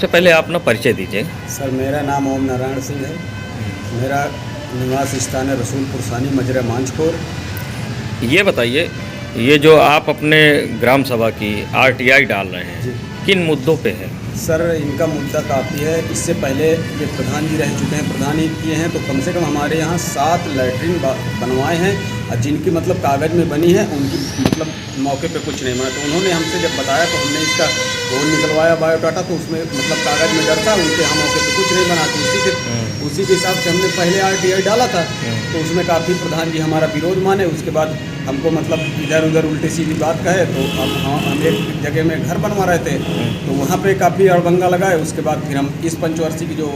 सबसे पहले आप अपना परिचय दीजिए। सर मेरा नाम ओम नारायण सिंह है। मेरा निवास स्थान है रसूलपुर सानी मजरा मांझकोर। ये बताइए, ये जो आप अपने ग्राम सभा की आरटीआई डाल रहे हैं, जी किन मुद्दों पे है? सर इनका मुद्दा काफ़ी है। इससे पहले ये प्रधान जी रह चुके हैं, प्रधान ही किए हैं, तो कम से कम हमारे यहाँ 7 लैट्रिन बनवाए हैं और जिनकी मतलब कागज़ में बनी है उनकी मतलब मौके पे कुछ नहीं बना। तो उन्होंने हमसे जब बताया तो हमने इसका वो निकलवाया बायोडाटा, तो उसमें मतलब कागज़ में डर था, उनके यहाँ मौके पे कुछ नहीं बना। तो उसी के हिसाब से हमने पहले आरटीआई डाला था। तो उसमें काफ़ी प्रधान जी हमारा विरोध माने। उसके बाद हमको मतलब इधर उधर उल्टी सीधी बात कहे। तो हम एक जगह में घर बनवा रहे थे, तो वहाँ पे काफ़ी अड़बंगा लगाए। उसके बाद फिर हम इस पंचवर्षीय की जो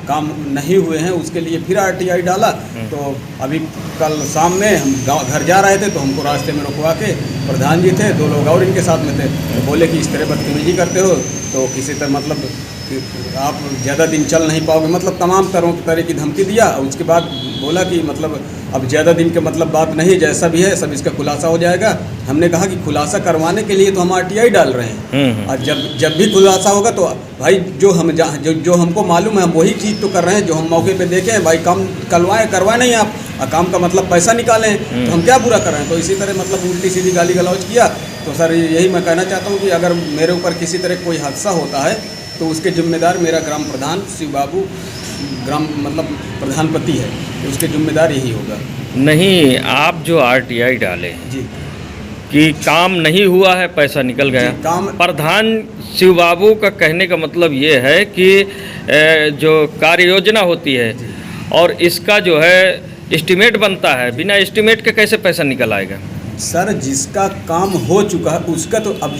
काम नहीं हुए हैं उसके लिए फिर आरटीआई डाला। तो अभी कल शाम में हम घर जा रहे थे तो हमको रास्ते में रुकवा के प्रधान जी थे, 2 लोग और इनके साथ में थे, तो बोले कि इस तरह बदतमीजी करते हो तो किसी तरह मतलब कि आप ज़्यादा दिन चल नहीं पाओगे, मतलब तमाम तरह की धमकी दिया। उसके बाद बोला कि मतलब अब ज़्यादा दिन के मतलब बात नहीं, जैसा भी है सब इसका खुलासा हो जाएगा। हमने कहा कि खुलासा करवाने के लिए तो हम आरटीआई डाल रहे हैं, और जब भी खुलासा होगा तो भाई जो हमको मालूम है हम वही चीज़ तो कर रहे हैं जो हम मौके पे देखें। भाई काम करवाए नहीं आप, काम का मतलब पैसा निकालें, तो हम क्या बुरा कर रहे हैं। तो इसी तरह मतलब उल्टी सीधी गाली गलौज किया। तो सर यही मैं कहना चाहता हूँ कि अगर मेरे ऊपर किसी तरह कोई हादसा होता है तो उसके जिम्मेदार मेरा ग्राम प्रधान शिव बाबू ग्राम मतलब प्रधानपति है, तो उसके जिम्मेदार यही होगा। नहीं, आप जो आरटीआई डाले हैं जी कि काम नहीं हुआ है, पैसा निकल गया, काम प्रधान शिव बाबू का कहने का मतलब ये है कि जो कार्य योजना होती है और इसका जो है एस्टीमेट बनता है, बिना एस्टीमेट के कैसे पैसा निकल आएगा? सर जिसका काम हो चुका है उसका तो अब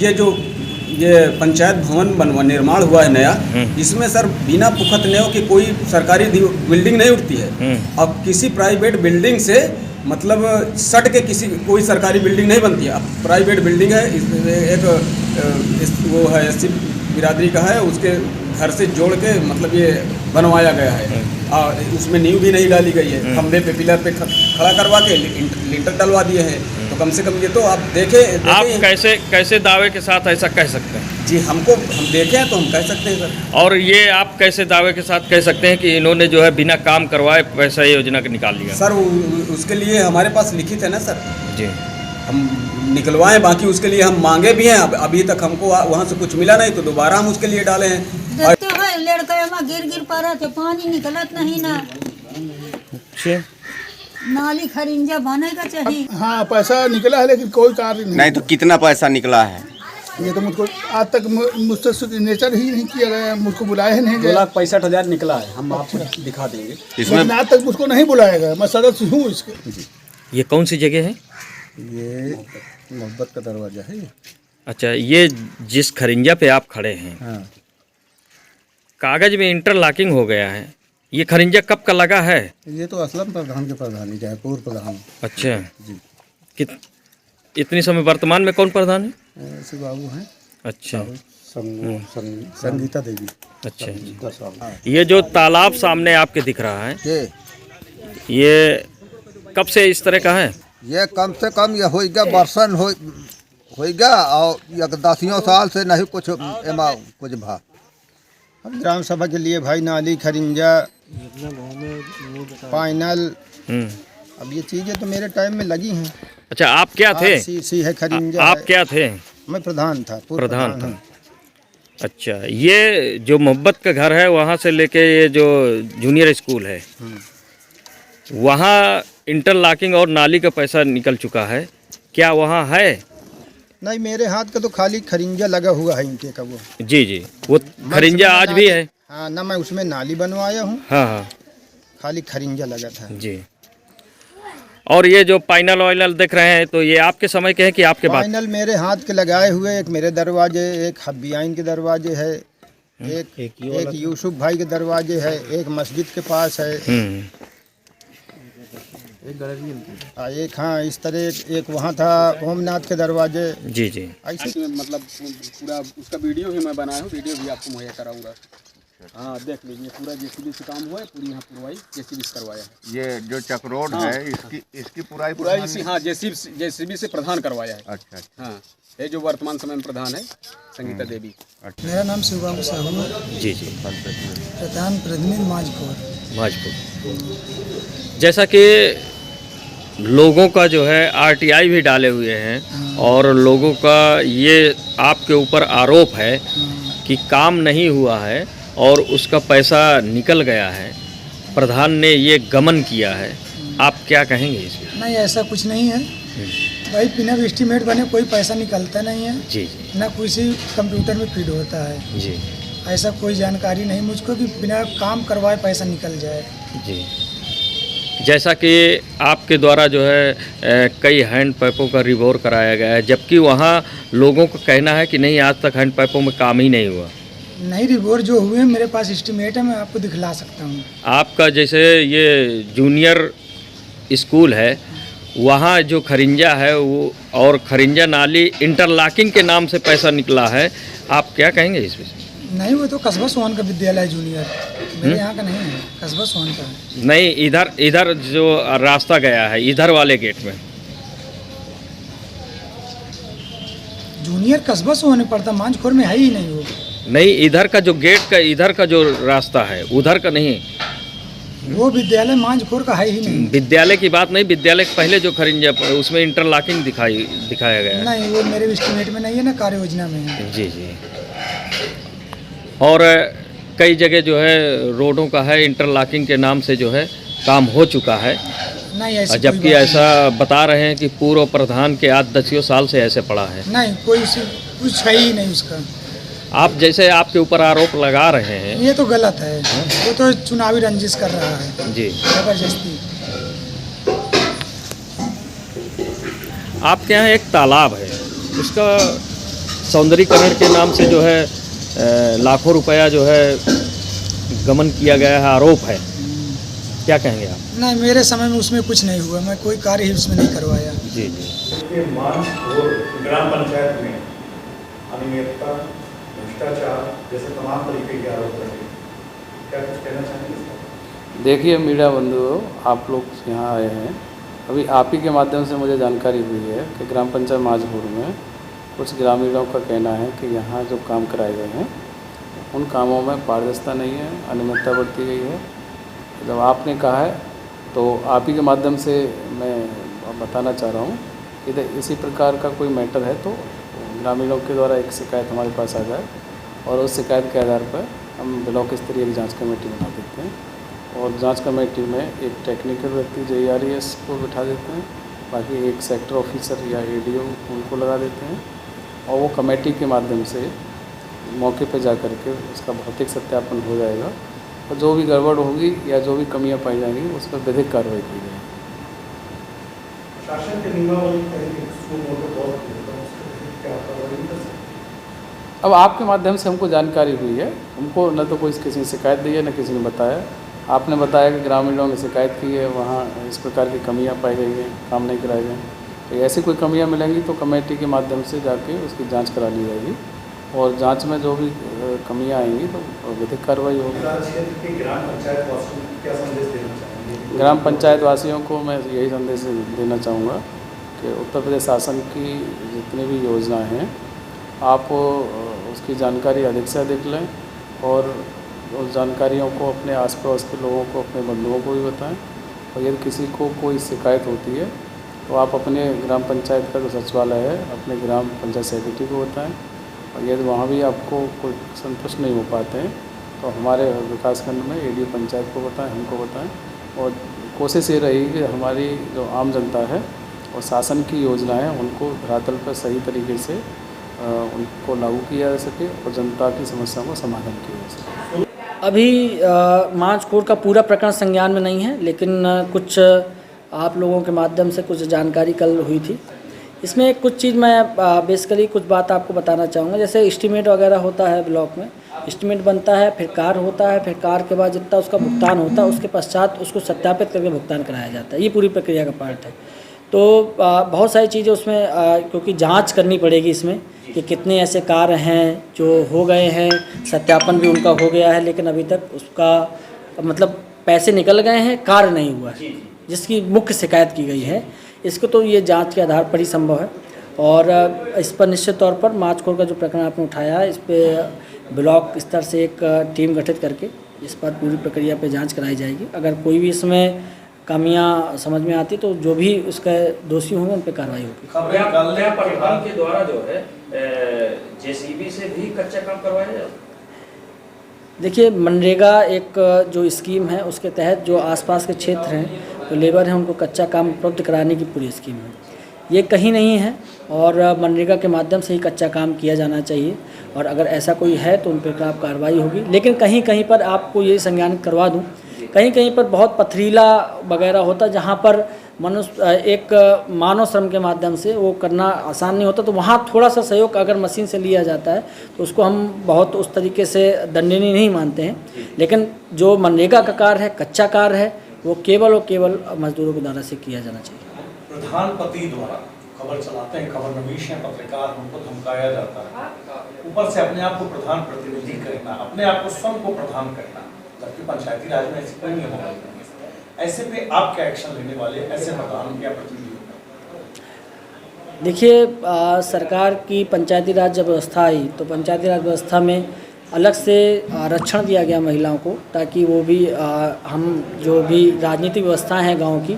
ये पंचायत भवन निर्माण हुआ है नया, इसमें सर बिना पुख्त न्याय के कोई सरकारी बिल्डिंग नहीं उठती है। अब किसी प्राइवेट बिल्डिंग से मतलब सट के कोई सरकारी बिल्डिंग नहीं बनती है। अब प्राइवेट बिल्डिंग है, वो है एससी बिरादरी का है, उसके घर से जोड़ के मतलब ये बनवाया गया है। और उसमें नींव भी नहीं डाली गई है, खंभे पे पिलर पे खड़ा करवा के लिंटर डलवा दिए हैं। तो कम से कम ये तो आप देखें आप कैसे दावे के साथ ऐसा कह सकते हैं? जी हम देखे हैं तो हम कह सकते हैं सर। और ये आप कैसे दावे के साथ कह सकते हैं कि इन्होंने जो है बिना काम करवाए पैसा योजना का निकाल लिया? सर उसके लिए हमारे पास लिखित है ना सर जी, हम निकलवाएं, बाकी उसके लिए हम मांगे भी हैं। अभी तक हमको वहाँ से कुछ मिला नहीं तो दोबारा हम उसके लिए डाले हैं। देखते हो लड़का गिर पड़ा थे, पानी निकलत नहीं ना, नाली खरिंजा बनेगा चाहिए। हाँ पैसा निकला है लेकिन कोई कार्य नहीं। तो कितना पैसा निकला है? ये तो मुझको आज तक मुझसे सिग्नेचर ही नहीं किया गया, मुझको बुलाया नहीं गया। 2,65,000 निकला है, हम आपको दिखा देंगे। इसमें आज तक मुझको नहीं बुलाया गया, मैं सदस्य हूँ इसके। ये कौन सी जगह है? ये मोहब्बत का दरवाजा है। अच्छा, ये जिस खरिंजा पे आप खड़े हैं, हाँ कागज में इंटरलॉकिंग हो गया है, ये खरिंजा कब का लगा है? ये तो असलम प्रधान के प्रधान है, पूर्व प्रधान। अच्छा जी इतनी समय वर्तमान में कौन प्रधान है? शिव बाबू हैं। अच्छा, संगीता देवी। अच्छा, ये जो तालाब सामने आपके दिख रहा है, ये कब से इस तरह का है? ये कम से कम ये होगा बरसन होगा और 10 साल से नहीं कुछ एमा कुछ भा। हम ग्राम सभा के लिए भाई नाली खरिंजा फाइनल, अब ये चीज़ें तो मेरे टाइम में लगी हैं। अच्छा, आप क्या थे? सी है खरिंजा। आप क्या थे? मैं प्रधान था, प्रधान था। अच्छा, ये जो मोहब्बत का घर है वहाँ से लेके ये जो जूनियर स्कूल है वहाँ इंटरलॉकिंग और नाली का पैसा निकल चुका है, क्या वहाँ है? नहीं, मेरे हाथ का तो खाली खरिंजा लगा हुआ है इनके का वो। जी, वो खरिंजा आज भी है। हाँ ना, मैं उसमें नाली बनवाया हूँ। हाँ, खाली खरिंजा लगा था जी। और ये जो पाइनल वाइनल देख रहे हैं तो ये आपके समय के हैं कि आपके बाद? फाइनल मेरे हाथ के लगाए हुए, एक मेरे दरवाजे, एक हब्बियाइन के दरवाजे है, एक यूसुफ भाई के दरवाजे है, एक मस्जिद के पास है, एक हाँ इस तरह एक वहाँ था ओमनाथ के दरवाजे। जी ऐसे मतलब पूरा उसका वीडियो भी मैं बनाया हूँ, वीडियो भी आपको मुहैया कराऊंगा। हाँ देख लीजिए, पूरा जेसीबी से काम हुआ है, पूरी यहाँ पुरवाई जेसीबी से करवाया है। ये जो चक रोड है इसकी पुराई पूरा इसी हाँ जेसीबी से प्रधान करवाया है। अच्छा अच्छा। हाँ, ये जो वर्तमान समय में प्रधान है संगीता देवी। मेरा नाम शिवबाबू साहू है, जी जी, प्रधान प्रतिनिधि माझपुर। भाजपुर। जैसा कि लोगों का जो है आरटीआई भी डाले हुए हैं और लोगों का ये आपके ऊपर आरोप है कि काम नहीं हुआ है और उसका पैसा निकल गया है, प्रधान ने ये गमन किया है, आप क्या कहेंगे इसमें? नहीं, ऐसा कुछ नहीं है भाई, बिना एस्टीमेट बने कोई पैसा निकलता नहीं है, जी जी ना किसी कंप्यूटर में फीड होता है। जी ऐसा कोई जानकारी नहीं मुझको कि बिना काम करवाए पैसा निकल जाए। जी। जैसा कि आपके द्वारा जो है कई हैंड पाइपों का रिवोर कराया गया है, जबकि वहाँ लोगों का कहना है कि नहीं, आज तक हैंड पाइपों में काम ही नहीं हुआ। नहीं, रिवोर जो हुए हैं मेरे पास एस्टीमेट है, मैं आपको दिखला सकता हूँ। आपका जैसे ये जूनियर स्कूल है, वहाँ जो खरिंजा है वो और खरिंजा नाली इंटरलॉकिंग के नाम से पैसा निकला है, आप क्या कहेंगे इस विषय? नहीं, वो तो कस्बा सोहन का विद्यालय जूनियर, मेरे यहाँ का नहीं है, कस्बा सोहन का है। नहीं, इधर जो रास्ता गया है, इधर वाले गेट में जूनियर कस्बा सोहन में पड़ता, मांझखोर में है ही नहीं वो। नहीं, इधर का जो गेट का इधर का जो रास्ता है उधर का नहीं, वो विद्यालय मांझखोर का है ही नहीं। विद्यालय की बात नहीं, विद्यालय के पहले जो खरिंजा उसमें इंटरलॉकिंग दिखाया गया है। नहीं, वो मेरे एस्टीमेट में नहीं है, ना कार्य योजना में है। जी जी। और कई जगह जो है रोडों का है, इंटरलॉकिंग के नाम से जो है काम हो चुका है, नहीं, ऐसी जबकि कोई बात ऐसा बता रहे हैं कि पूर्व प्रधान के आज 10 साल से ऐसे पड़ा है। नहीं, कोई कुछ है ही नहीं उसका। आप जैसे आपके ऊपर आरोप लगा रहे हैं, ये तो गलत है, वो तो चुनावी रंजिश कर रहा है जी, जबरदस्ती। आपके यहाँ एक तालाब है, उसका सौंदर्यीकरण के नाम से जो है लाखों रुपया जो है गमन किया गया है, आरोप है, क्या कहेंगे आप? नहीं, मेरे समय में उसमें कुछ नहीं हुआ, मैं कोई कार्य ही उसमें नहीं करवाया। जी जी। ये मांझखोर ग्राम पंचायत में अनियमितता, भ्रष्टाचार जैसे तमाम तरीके के आरोप लगे, क्या कुछ कहना चाहेंगे इस पर? देखिए मीडिया बंधुओं, आप लोग यहाँ आए हैं, अभी आप ही के माध्यम से मुझे जानकारी हुई है कि ग्राम पंचायत माझपुर में कुछ ग्रामीणों का कहना है कि यहाँ जो काम कराए गए हैं उन कामों में पारदर्शिता नहीं है, अनियमितता बरती गई है। जब आपने कहा है तो आप ही के माध्यम से मैं बताना चाह रहा हूँ कि इसी प्रकार का कोई मैटर है तो ग्रामीणों के द्वारा एक शिकायत हमारे पास आ जाए और उस शिकायत के आधार पर हम ब्लॉक स्तरीय एक जांच कमेटी बना देते हैं और जांच कमेटी में एक टेक्निकल व्यक्ति JRES को बिठा देते हैं, बाकी एक सेक्टर ऑफिसर या ADO उनको लगा देते हैं और वो कमेटी के माध्यम से मौके पर जा कर के उसका भौतिक सत्यापन हो जाएगा और जो भी गड़बड़ होगी या जो भी कमियां पाई जाएंगी उस पर विधिक कार्रवाई की जाएगी। शासन के नियमावली कहीं स्कूल में बहुत क्या कार्रवाई नहीं कर सकते? अब आपके माध्यम से हमको जानकारी हुई है, हमको न तो कोई किसी ने शिकायत दी है न किसी ने बताया। आपने बताया कि ग्रामीणों ने शिकायत की है, वहाँ इस प्रकार की कमियां पाई गई हैं, काम नहीं कराए गए, तो ऐसी कोई कमियां मिलेंगी तो कमेटी के माध्यम से जाके उसकी जांच करा ली जाएगी और जांच में जो भी कमियां आएंगी तो विधिक कार्रवाई होगी। क्षेत्र के ग्राम पंचायत वासियों को क्या संदेश देना चाहेंगे? ग्राम पंचायत वासियों को मैं यही संदेश देना चाहूँगा कि उत्तर प्रदेश शासन की जितनी भी योजना हैं आप उसकी जानकारी अधिक से अधिक लें और उस जानकारियों को अपने आस-पास के लोगों को, अपने बंधुओं को भी बताएं और यदि किसी को कोई शिकायत होती है तो आप अपने ग्राम पंचायत का जो सचिवालय है अपने ग्राम पंचायत सेक्रेटरी को बताएं और यदि वहाँ भी आपको कोई संतुष्ट नहीं हो पाते हैं तो हमारे विकासखंड में ADO पंचायत को बताएं, हमको बताएं और कोशिश ये रहेगी कि हमारी जो आम जनता है और शासन की योजनाएं उनको धरातल पर सही तरीके से उनको लागू किया जा सके और जनता की समस्याओं का समाधान किया जा सके। अभी माझखोर का पूरा प्रकरण संज्ञान में नहीं है, लेकिन कुछ आप लोगों के माध्यम से कुछ जानकारी कल हुई थी। इसमें कुछ चीज़ मैं बेसिकली कुछ बात आपको बताना चाहूँगा। जैसे एस्टीमेट वगैरह होता है, ब्लॉक में एस्टीमेट बनता है, फिर कार्य होता है, फिर कार्य के बाद जितना उसका भुगतान होता है उसके पश्चात उसको सत्यापित करके भुगतान कराया जाता है। ये पूरी प्रक्रिया का पार्ट है। तो बहुत सारी चीज़ें उसमें क्योंकि जांच करनी पड़ेगी इसमें कि कितने ऐसे कार्य हैं जो हो गए हैं, सत्यापन भी उनका हो गया है लेकिन अभी तक उसका मतलब पैसे निकल गए हैं, कार्य नहीं हुआ है, जिसकी मुख्य शिकायत की गई है। इसको तो ये जांच के आधार पर ही संभव है और इस पर निश्चित तौर पर माछखोर का जो प्रकरण आपने उठाया है, इस पर ब्लॉक स्तर से एक टीम गठित करके इस पर पूरी प्रक्रिया पे जांच कराई जाएगी। अगर कोई भी इसमें कमियां समझ में आती तो जो भी उसके दोषी होंगे उन पर कार्रवाई होगी। प्रधान के द्वारा जो है जेसीबी से भी कच्चा काम करवाया जाए। देखिए, मनरेगा एक जो स्कीम है उसके तहत जो आसपास के क्षेत्र हैं तो लेबर हैं उनको कच्चा काम उपलब्ध कराने की पूरी स्कीम है। ये कहीं नहीं है और मनरेगा के माध्यम से ही कच्चा काम किया जाना चाहिए और अगर ऐसा कोई है तो उन पर खिलाफ कार्रवाई होगी। लेकिन कहीं कहीं पर आपको ये संज्ञानित करवा दूं, कहीं कहीं पर बहुत पथरीला वगैरह होता जहाँ पर मनुष्य एक मानव श्रम के माध्यम से वो करना आसान नहीं होता, तो वहाँ थोड़ा सा सहयोग अगर मशीन से लिया जाता है तो उसको हम बहुत उस तरीके से दंडनीय नहीं मानते हैं। लेकिन जो मनरेगा का कार्य है, कच्चा कार्य है, वो केवल और केवल मजदूरों के द्वारा से किया जाना चाहिए। प्रधानपति द्वारा खबर चलाते हैं, खबर नवीश हैं, पत्रकार, उनको धमकाया जाता है, ऊपर से अपने आप को प्रधान प्रतिनिधि करना, अपने आप को स्वयं को प्रधान करना, जबकि पंचायती राज में ऐसी कोई नियम नहीं है। ऐसे पे आप क्या एक्शन लेने वाले, ऐसे प्रधान क्या प्रतिनिधि? देखिए, सरकार की पंचायती राज जब व्यवस्था आई तो पंचायती राज व्यवस्था में अलग से आरक्षण दिया गया महिलाओं को, ताकि वो भी हम जो भी राजनीतिक व्यवस्थाएं हैं गांव की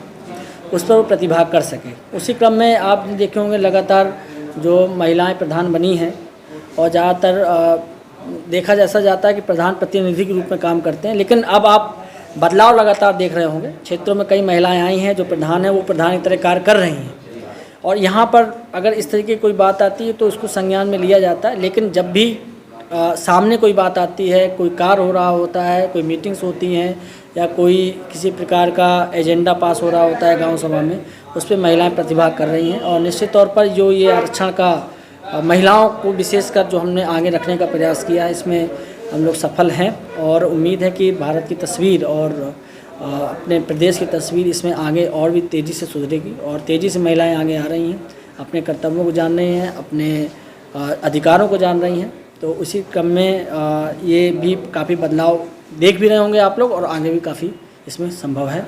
उस पर वो प्रतिभाग कर सके। उसी क्रम में आप देखे होंगे लगातार जो महिलाएं प्रधान बनी हैं और ज़्यादातर देखा जैसा जाता है कि प्रधान प्रतिनिधि के रूप में काम करते हैं। लेकिन अब आप बदलाव लगातार देख रहे होंगे, क्षेत्रों में कई महिलाएं आई हैं जो प्रधान हैं, वो प्रधान की तरह कार्य कर रही हैं और यहाँ पर अगर इस तरीके की कोई बात आती है तो उसको संज्ञान में लिया जाता है। लेकिन जब भी सामने कोई बात आती है, कोई कार्य हो रहा होता है, कोई मीटिंग्स होती हैं या कोई किसी प्रकार का एजेंडा पास हो रहा होता है गांव सभा में, उस पर महिलाएं प्रतिभाग कर रही हैं और निश्चित तौर पर जो ये आरक्षण का महिलाओं को विशेषकर जो हमने आगे रखने का प्रयास किया है, इसमें हम लोग सफल हैं और उम्मीद है कि भारत की तस्वीर और अपने प्रदेश की तस्वीर इसमें आगे और भी तेज़ी से सुधरेगी और तेज़ी से महिलाएं आगे आ रही हैं, अपने कर्तव्यों को जान रही हैं, अपने अधिकारों को जान रही हैं। तो उसी क्रम में ये भी काफ़ी बदलाव देख भी रहे होंगे आप लोग और आगे भी काफ़ी इसमें संभव है।